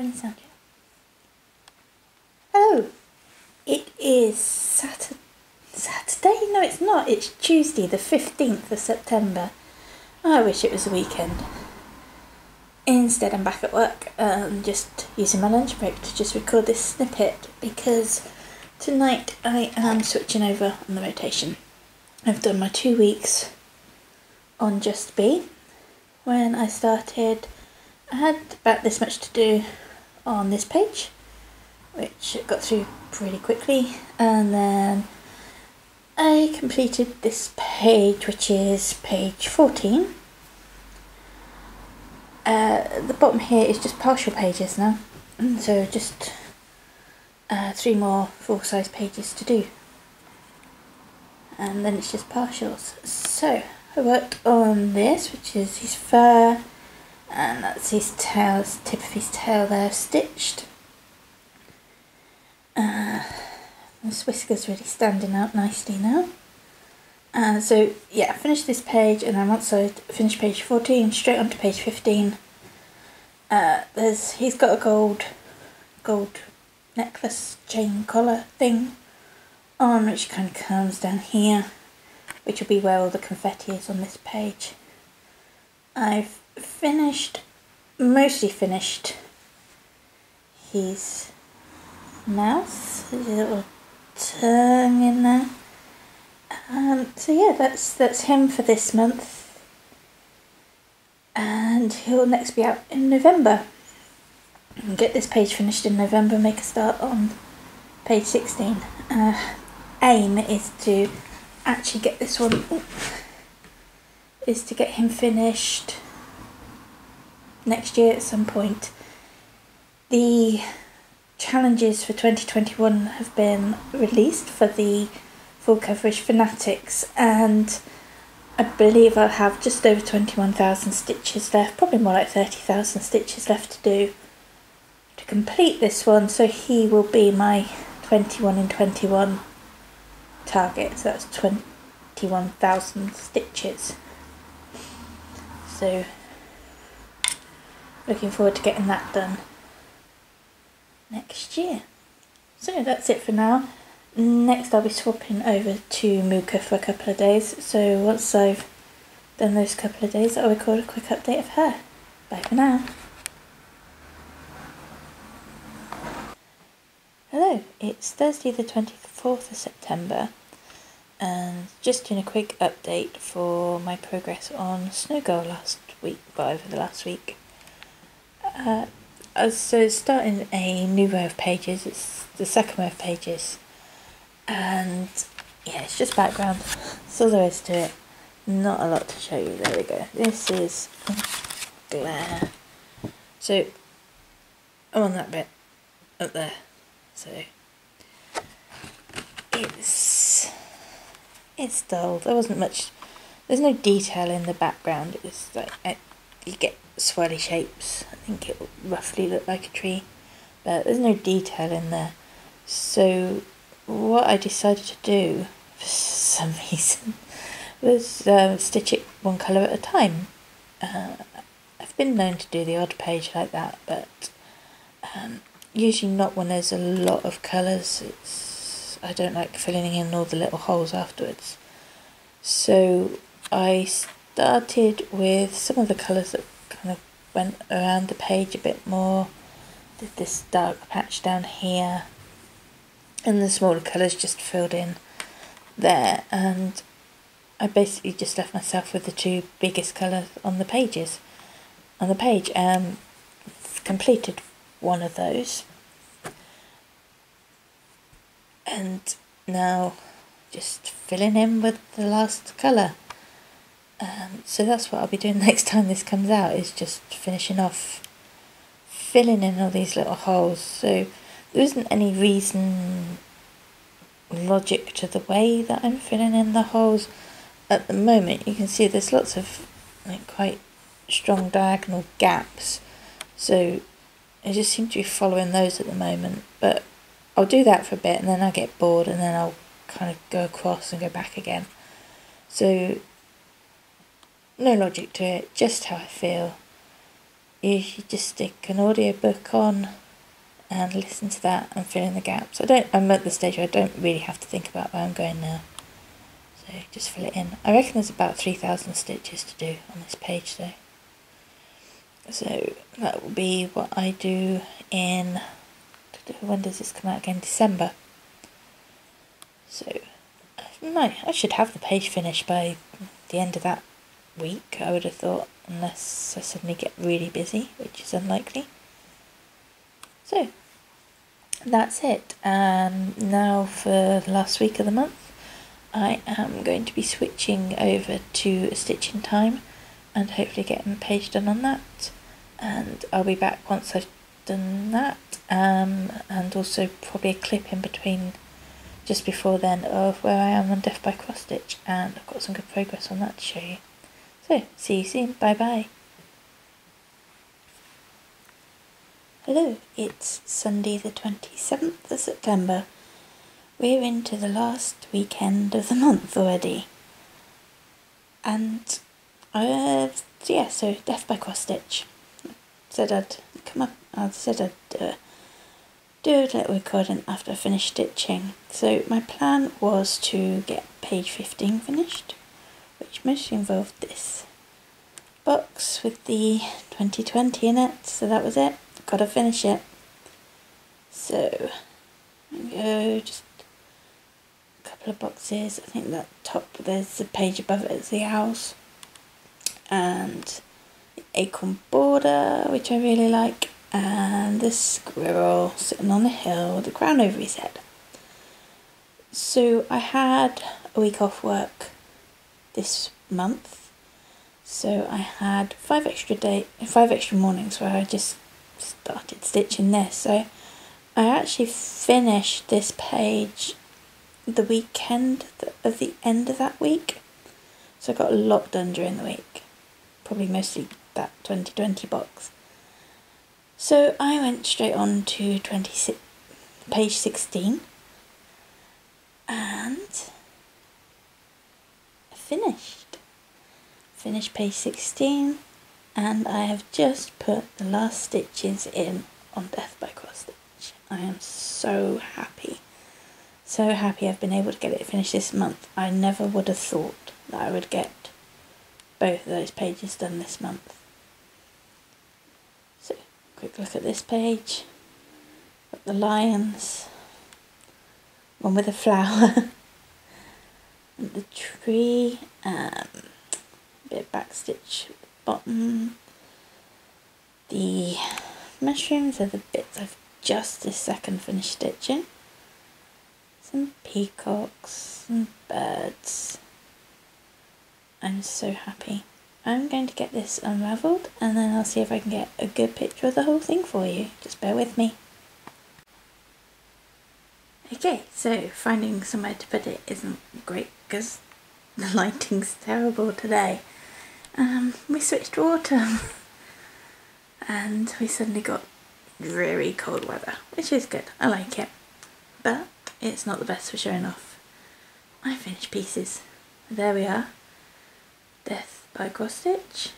sound yet? Hello, it is Saturday, no it's not, it's Tuesday the 15th of September. I wish it was the weekend. Instead I'm back at work and just using my lunch break to just record this snippet because tonight I am switching over on the rotation. I've done my 2 weeks on Just Be. When I started I had about this much to do on this page, which I got through pretty quickly, and then I completed this page, which is page 14. The bottom here is just partial pages now, so just 3 more full-size pages to do, and then it's just partials. So I worked on this, which is his fur, and that's his tail, the tip of his tail there stitched. His whiskers really standing out nicely now. So yeah, I finished this page, and then once I finished page 14, straight on to page 15. He's got a gold necklace chain collar thing on, which kind of comes down here, which will be where all the confetti is on this page. I've mostly finished his mouth, his little tongue in there. So yeah, that's him for this month, and he'll next be out in November. And get this page finished in November, make a start on page 16. Aim is to actually get this one, is to get him finished next year at some point. The challenges for 2021 have been released for the full coverage fanatics, and I believe I'll have just over 21,000 stitches left, probably more like 30,000 stitches left to do to complete this one, so he will be my 21 in 21 target, so that's 21,000 stitches. So looking forward to getting that done next year. So that's it for now. Next I'll be swapping over to Mooka for a couple of days, so once I've done those couple of days I'll record a quick update of her. Bye for now. Hello, it's Thursday the 24th of September, and just doing a quick update for my progress on Snow Girl over the last week. So starting a new row of pages, it's the second row of pages, and yeah, it's just background, that's all there is to it, not a lot to show you. There we go, this is glare, so I'm on that bit up there, so it's dull. There wasn't much, there's no detail in the background. It was like you get swirly shapes. I think it will roughly look like a tree, but there's no detail in there. So what I decided to do for some reason was stitch it one colour at a time. I've been known to do the odd page like that, but usually not when there's a lot of colours. I don't like filling in all the little holes afterwards. So I started with some of the colours that kind of went around the page a bit more. Did this dark patch down here, and the smaller colours just filled in there, and I basically just left myself with the 2 biggest colours on the page. Completed one of those, and now just filling in with the last colour. So that's what I'll be doing next time this comes out, is just finishing off filling in all these little holes. So there isn't any logic to the way that I'm filling in the holes at the moment. You can see there's lots of quite strong diagonal gaps, so I just seem to be following those at the moment, but I'll do that for a bit and then I'll get bored, and then I'll kind of go across and go back again. So no logic to it, just how I feel. is you just stick an audiobook on and listen to that and fill in the gaps. I'm at the stage where I don't really have to think about where I'm going now. So just fill it in. I reckon there's about 3,000 stitches to do on this page though. So that will be what I do in, when does this come out again? December. So I should have the page finished by the end of that week, I would have thought, unless I suddenly get really busy, which is unlikely. So that's it. Now for the last week of the month, I am going to be switching over to a stitch in time and hopefully getting a page done on that. And I'll be back once I've done that, and also probably a clip in between just before then of where I am on Death by Cross Stitch, and I've got some good progress on that to show you. So, see you soon, bye bye. Hello, it's Sunday the 27th of September. We're into the last weekend of the month already. And, so Death by Cross Stitch. Said I'd come up, I said I'd do a little recording after I finished stitching. So my plan was to get page 15 finished, which mostly involved this box with the 2020 in it, so that was it. Gotta finish it. So there we go, just a couple of boxes. I think that top, there's a page above it, it's the owls, and the acorn border, which I really like, and the squirrel sitting on the hill with the crown over his head. So I had a week off work this month, so I had 5 extra mornings where I just started stitching this. So I actually finished this page the weekend of the end of that week, so I got a lot done during the week, probably mostly that 2020 box. So I went straight on to page 16 and finished page 16, and I have just put the last stitches in on Death by Cross Stitch. I am so happy I've been able to get it finished this month. I never would have thought that I would get both of those pages done this month. So, quick look at this page. Got the lions, one with a flower, and the tree, a bit of back stitch at the bottom. The mushrooms are the bits I've just this second finished stitching. Some peacocks, some birds. I'm so happy. I'm going to get this unravelled and then I'll see if I can get a good picture of the whole thing for you. Just bear with me. Okay, so finding somewhere to put it isn't great because the lighting's terrible today. We switched to autumn and we suddenly got dreary cold weather, which is good. I like it, but it's not the best for showing off my finished pieces. There we are. Death by Cross Stitch,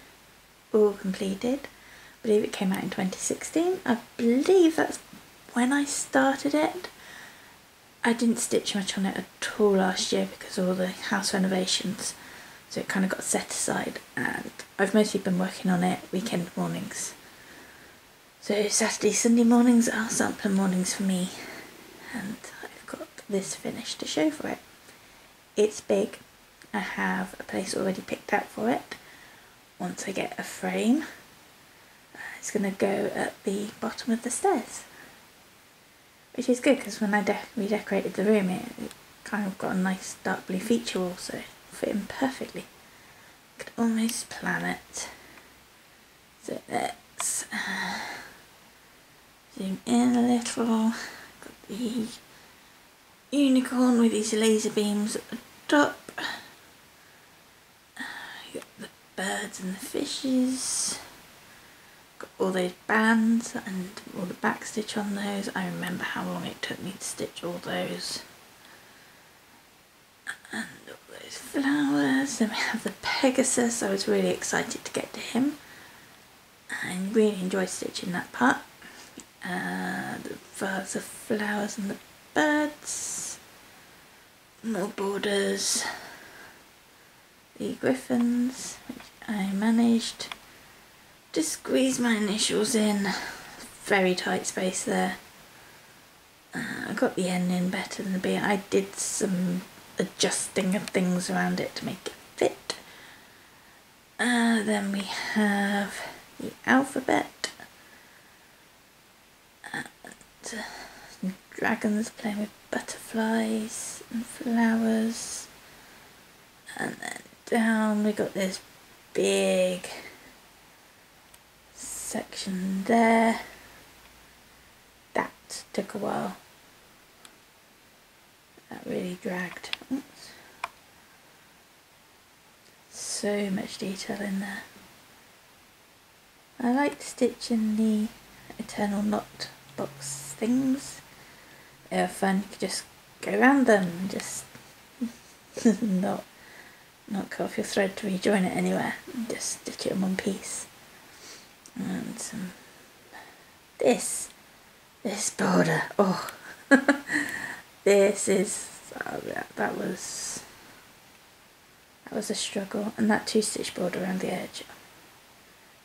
all completed. I believe it came out in 2016. I believe that's when I started it. I didn't stitch much on it at all last year because of all the house renovations, so it kind of got set aside, and I've mostly been working on it weekend mornings. So Saturday, Sunday mornings are sampling mornings for me, and I've got this finished to show for it. It's big. I have a place already picked out for it. Once I get a frame, it's going to go at the bottom of the stairs, which is good because when I redecorated the room, it kind of got a nice dark blue feature wall, so it fit in perfectly. Could almost plan it. So let's zoom in a little. Got the unicorn with these laser beams at the top. Got the birds and the fishes. Got all those bands and all the back stitch on those. I remember how long it took me to stitch all those. And all those flowers. Then we have the Pegasus. I was really excited to get to him. I really enjoy stitching that part. The vase of flowers and the birds, more borders, the griffins, which I managed to squeeze my initials in, very tight space there. I got the N in better than the B. I did some adjusting of things around it to make it fit. Then we have the alphabet, and some dragons playing with butterflies and flowers, and then down we got this big section there. That took a while. That really dragged. Oops. So much detail in there. I like stitching the eternal knot box things. They're fun. You can just go around them and just not cut off your thread to rejoin it anywhere. Just stitch it in one piece. And this border. Oh, this is that was a struggle, and that 2-stitch border around the edge.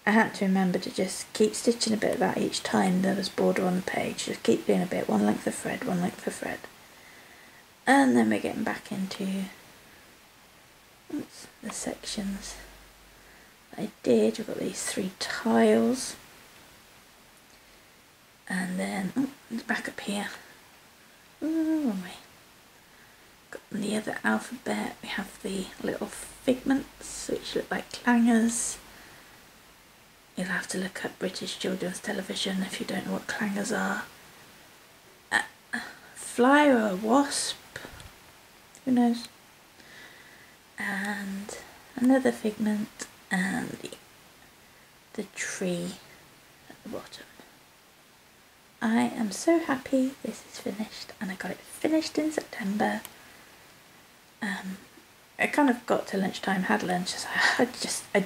I had to remember to just keep stitching a bit of that each time there was border on the page. Just keep doing a bit, one length of thread, one length of thread. And then we're getting back into the sections I did. We've got these 3 tiles. And then, back up here. Ooh, got the other alphabet. We have the little figments, which look like clangers. You'll have to look up British children's television if you don't know what clangers are. A fly or a wasp, who knows? And another figment, and the tree at the bottom. I am so happy this is finished, and I got it finished in September. I kind of got to lunchtime, had lunch, so I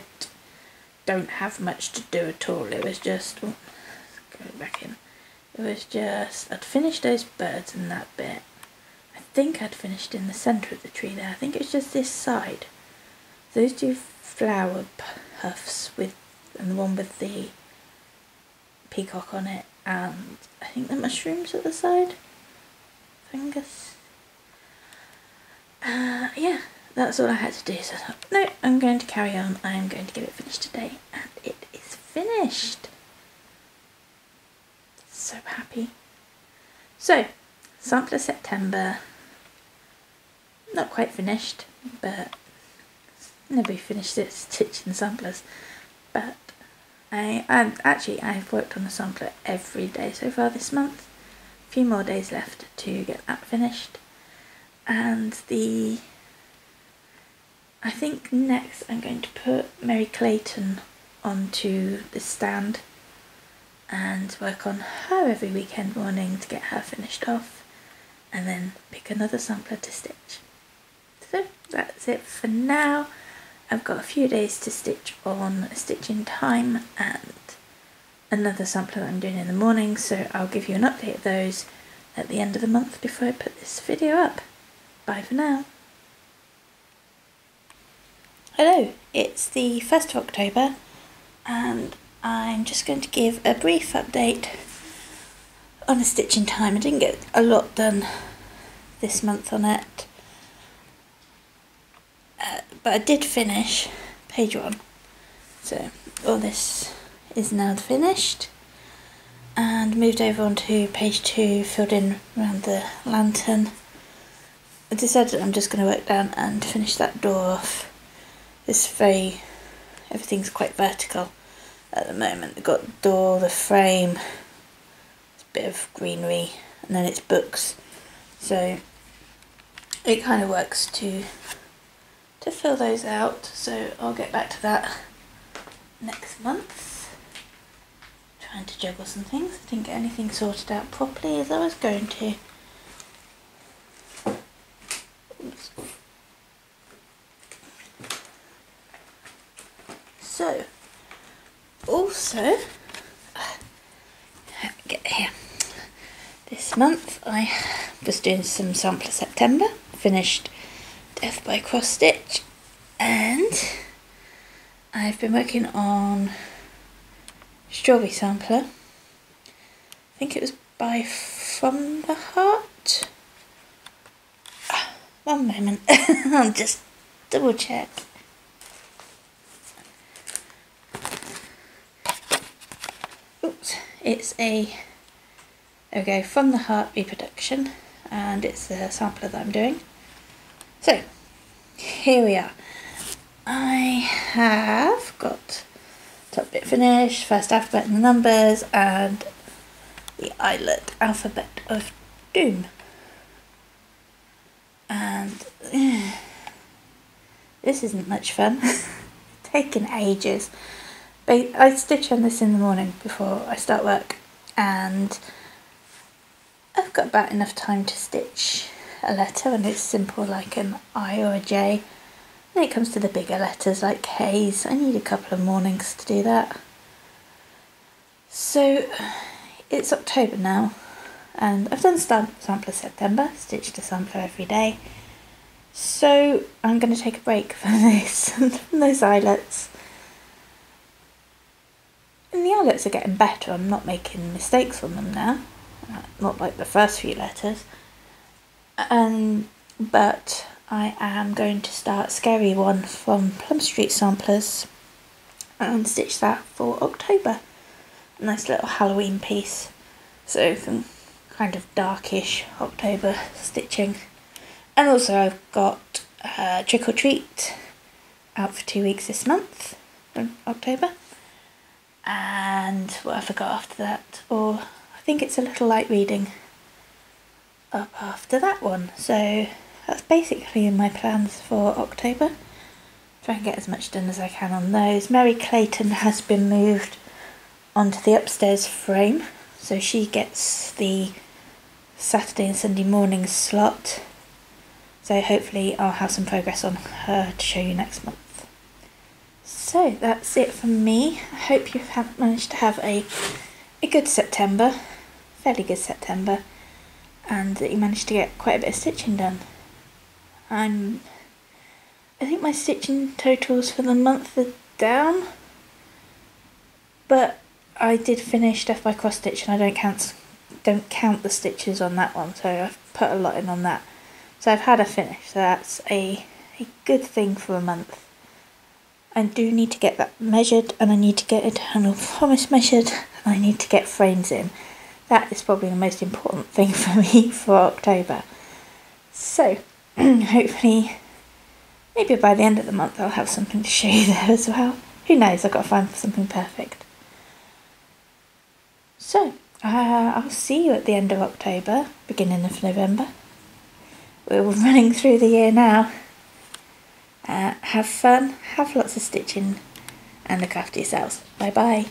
don't have much to do at all. It was just, oh, let's go back in. It was just, I'd finished those birds and that bit. I think I'd finished in the centre of the tree there. I think it was just this side. Those 2 flower puffs and the one with the peacock on it, and I think the mushrooms at the side. Fungus. Yeah, that's all I had to do. So I thought, no, I'm going to carry on. I am going to get it finished today, and it is finished. So happy. So, sampler September. Not quite finished, but nobody finished it stitching samplers. But I've worked on the sampler every day so far this month. A few more days left to get that finished. And I think next I'm going to put Mary Clayton onto the stand and work on her every weekend morning to get her finished off, and then pick another sampler to stitch. So that's it for now. I've got a few days to stitch on Stitching Time and another sampler that I'm doing in the morning, so I'll give you an update of those at the end of the month before I put this video up. Bye for now. Hello, it's the 1st of October, and I'm just going to give a brief update on a Stitching Time. I didn't get a lot done this month on it, but I did finish page 1. So all this is now finished, and moved over onto page 2, filled in around the lantern. I decided I'm just going to work down and finish that door off. Everything's quite vertical at the moment. I've got the door, the frame, it's a bit of greenery, and then it's books. So it kind of works to fill those out. So I'll get back to that next month. Trying to juggle some things. I didn't get anything sorted out properly as I was going to. Oops. So, also, get here, this month I was doing some sampler September, finished Death by Cross Stitch, and I've been working on Strawberry Sampler. I think it was by From the Heart. One moment, I'll just double check. Oops, it's a, there we go, From the Heart reproduction, and it's the sampler that I'm doing. So, here we are. I have got top bit finished, first alphabet and the numbers, and the eyelet alphabet of doom. And this isn't much fun. Taken ages. I stitch on this in the morning before I start work, and I've got about enough time to stitch a letter when it's simple like an I or a J. When it comes to the bigger letters like K's, I need a couple of mornings to do that. So it's October now, and I've done sampler September, stitched a sampler every day. So I'm going to take a break from this, from those eyelets. And the eyelets are getting better, I'm not making mistakes on them now, not like the first few letters. But I am going to start Scary One from Plum Street Samplers and stitch that for October. A nice little Halloween piece. So some kind of darkish October stitching. And also I've got Trick or Treat out for 2 weeks this month, in October. And what have I got after that? Or I think it's A Little Light Reading up after that one. So that's basically my plans for October. Try and get as much done as I can on those. Mary Clayton has been moved onto the upstairs frame, so she gets the Saturday and Sunday morning slot. So hopefully I'll have some progress on her to show you next month. So that's it from me. I hope you've managed to have a good September, fairly good September, and that you managed to get quite a bit of stitching done. I think my stitching totals for the month are down, but I did finish Death by Cross Stitch and I don't count the stitches on that one, so I've put a lot in on that. So I've had a finish, so that's a good thing for a month. I do need to get that measured, and I need to get Eternal Promise measured, and I need to get frames in. That is probably the most important thing for me for October. So hopefully, maybe by the end of the month I'll have something to show you there as well. Who knows, I've got to find something perfect. So, I'll see you at the end of October, beginning of November. We're running through the year now. Have fun, have lots of stitching, and look after yourselves. Bye bye.